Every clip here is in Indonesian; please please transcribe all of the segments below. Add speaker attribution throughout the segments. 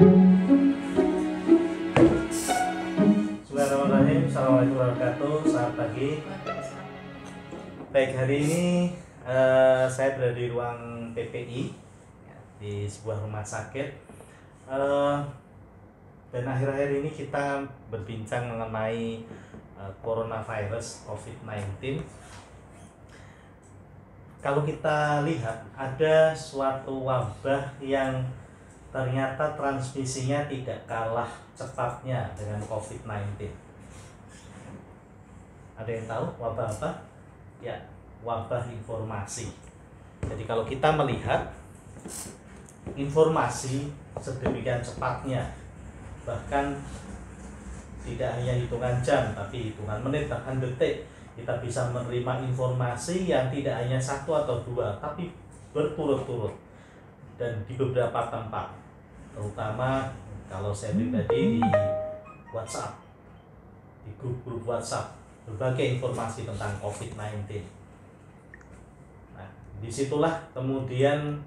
Speaker 1: Bismillahirrahmanirrahim. Assalamualaikum warahmatullahi wabarakatuh. Selamat pagi. Baik, hari ini saya berada di ruang PPI di sebuah rumah sakit. Dan akhir-akhir ini kita berbincang mengenai coronavirus COVID-19. Kalau kita lihat ada suatu wabah yang ternyata transmisinya tidak kalah cepatnya dengan COVID-19. Ada yang tahu wabah apa? Ya, wabah informasi. Jadi kalau kita melihat informasi sedemikian cepatnya, bahkan tidak hanya hitungan jam, tapi hitungan menit, bahkan detik, kita bisa menerima informasi yang tidak hanya satu atau dua, tapi berturut-turut dan di beberapa tempat, terutama kalau saya pribadi di WhatsApp, di grup-grup WhatsApp, berbagai informasi tentang COVID-19. Nah, disitulah kemudian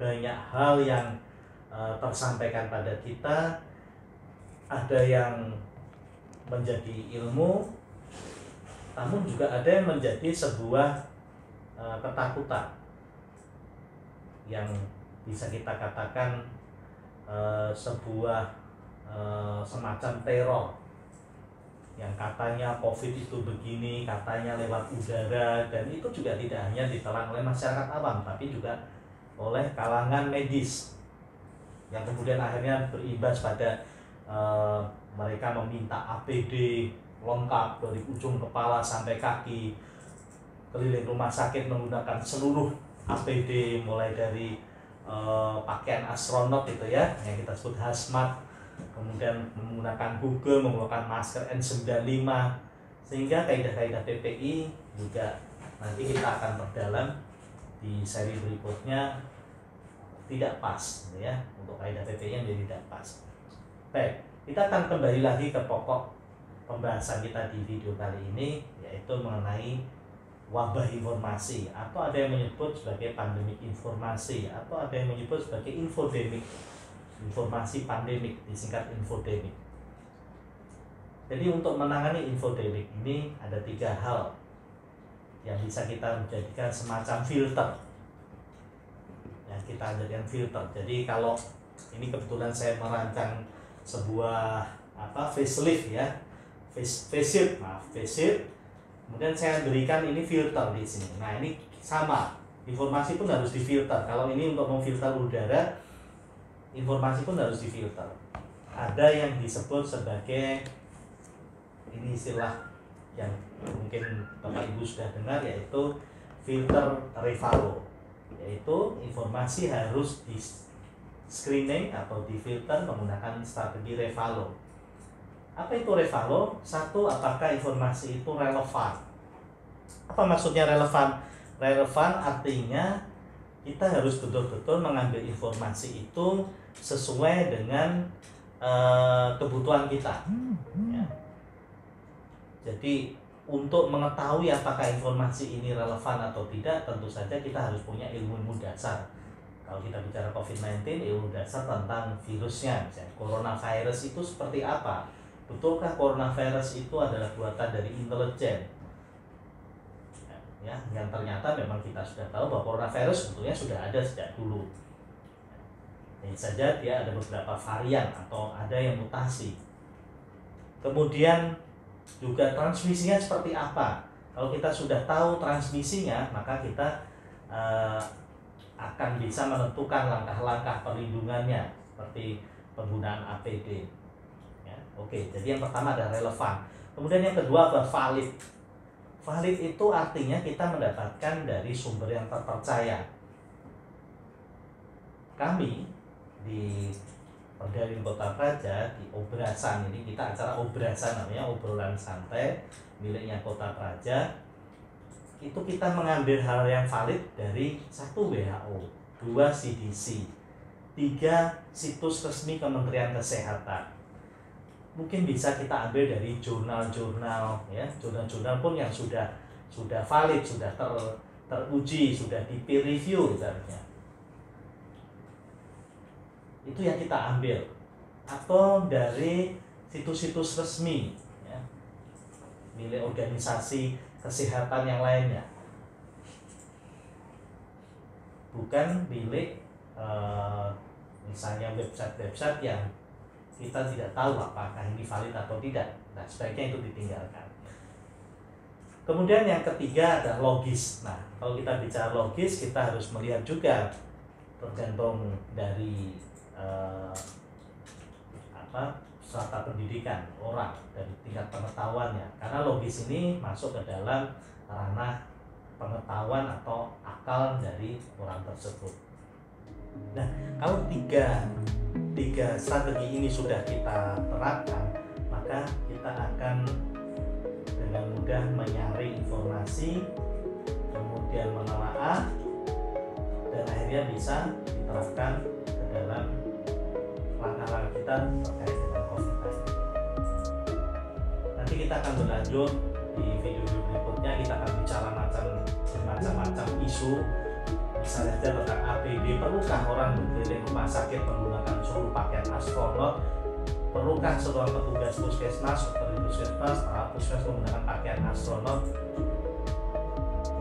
Speaker 1: banyak hal yang tersampaikan pada kita, ada yang menjadi ilmu, namun juga ada yang menjadi sebuah ketakutan yang bisa kita katakan sebuah semacam teror, yang katanya COVID itu begini, katanya lewat udara, dan itu juga tidak hanya ditelan oleh masyarakat awam, tapi juga oleh kalangan medis, yang kemudian akhirnya berimbas pada mereka meminta APD lengkap dari ujung kepala sampai kaki, keliling rumah sakit menggunakan seluruh APD, mulai dari pakaian astronot itu ya, yang kita sebut hazmat, kemudian menggunakan Google, menggunakan masker N95, sehingga kaidah-kaidah PPI juga nanti kita akan perdalam di seri berikutnya tidak pas, ya, untuk kaidah PPI yang jadi tidak pas. Baik, kita akan kembali lagi ke pokok pembahasan kita di video kali ini, yaitu mengenai wabah informasi, atau ada yang menyebut sebagai pandemik informasi, atau ada yang menyebut sebagai infodemik, informasi pandemik, disingkat infodemik. Jadi untuk menangani infodemik ini ada 3 hal yang bisa kita menjadikan semacam filter, yang kita jadikan filter. Jadi kalau ini kebetulan saya merancang sebuah facelift ya, facelift, kemudian saya berikan ini filter di sini. Nah, ini sama, informasi pun harus difilter. Kalau ini untuk memfilter udara, informasi pun harus difilter. Ada yang disebut sebagai, ini istilah yang mungkin Bapak Ibu sudah dengar, yaitu filter Revalo, yaitu informasi harus di screening atau difilter menggunakan strategi Revalo. Apa itu Revalo? Satu, apakah informasi itu relevan? Apa maksudnya relevan? Relevan artinya kita harus betul-betul mengambil informasi itu sesuai dengan kebutuhan kita, ya. Jadi untuk mengetahui apakah informasi ini relevan atau tidak, tentu saja kita harus punya ilmu dasar. Kalau kita bicara COVID-19, ilmu dasar tentang virusnya, misalnya coronavirus itu seperti apa? Betulkah coronavirus itu adalah buatan dari intelijen? Ya, yang ternyata memang kita sudah tahu bahwa coronavirus sebetulnya sudah ada sejak dulu. Hanya saja dia ada beberapa varian atau ada yang mutasi. Kemudian juga transmisinya seperti apa? Kalau kita sudah tahu transmisinya, maka kita akan bisa menentukan langkah-langkah perlindungannya, seperti penggunaan APD. Ya, oke, jadi yang pertama adalah relevan. Kemudian yang kedua adalah valid. Valid itu artinya kita mendapatkan dari sumber yang terpercaya. Kami di Perdalim Kota Praja, di Obrasan ini, kita acara Obrasan namanya, obrolan santai miliknya Kota Praja. Itu kita mengambil hal yang valid dari 1 WHO, 2 CDC, 3 situs resmi Kementerian Kesehatan. Mungkin bisa kita ambil dari jurnal-jurnal, ya, jurnal-jurnal pun yang sudah valid, sudah teruji, sudah di peer review misalnya. Itu yang kita ambil. atau dari situs-situs resmi ya, milik organisasi kesehatan yang lainnya, bukan milik misalnya website-website yang kita tidak tahu apakah ini valid atau tidak. Nah, sebaiknya itu ditinggalkan. Kemudian yang ketiga adalah logis. Nah, kalau kita bicara logis, kita harus melihat juga tergantung dari strata pendidikan orang, dari tingkat pengetahuannya. Karena logis ini masuk ke dalam ranah pengetahuan atau akal dari orang tersebut. Nah, kalau tiga strategi ini sudah kita terapkan, maka kita akan dengan mudah menyaring informasi, kemudian menelaah, dan akhirnya bisa diterapkan ke dalam langkah-langkah kita terkait dengan COVID-19. Nanti kita akan berlanjut di video berikutnya. Kita akan bicara macam-macam isu, misalnya tentang APD. Perlukah orang berkeliling rumah sakit menggunakan seluruh pakaian astronot? Perlukah seorang petugas puskesmas seperti puskesmas, puskesmas menggunakan pakaian astronot?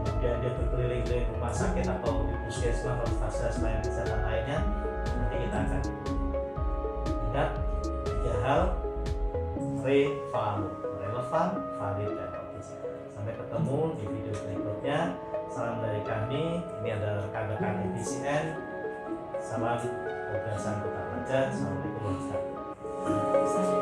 Speaker 1: Kemudian dia berkeliling di rumah sakit atau di puskesmas atau fasilitas layanan kesehatan lainnya. Nanti kita akan lihat tiga hal: relevan, valid, dan logis. Sampai ketemu di video berikutnya. Salam dari kami. Ini adalah rekan-rekan EBCN. Salam Kebasan Kota Raja. Assalamualaikum warahmatullahi wabarakatuh.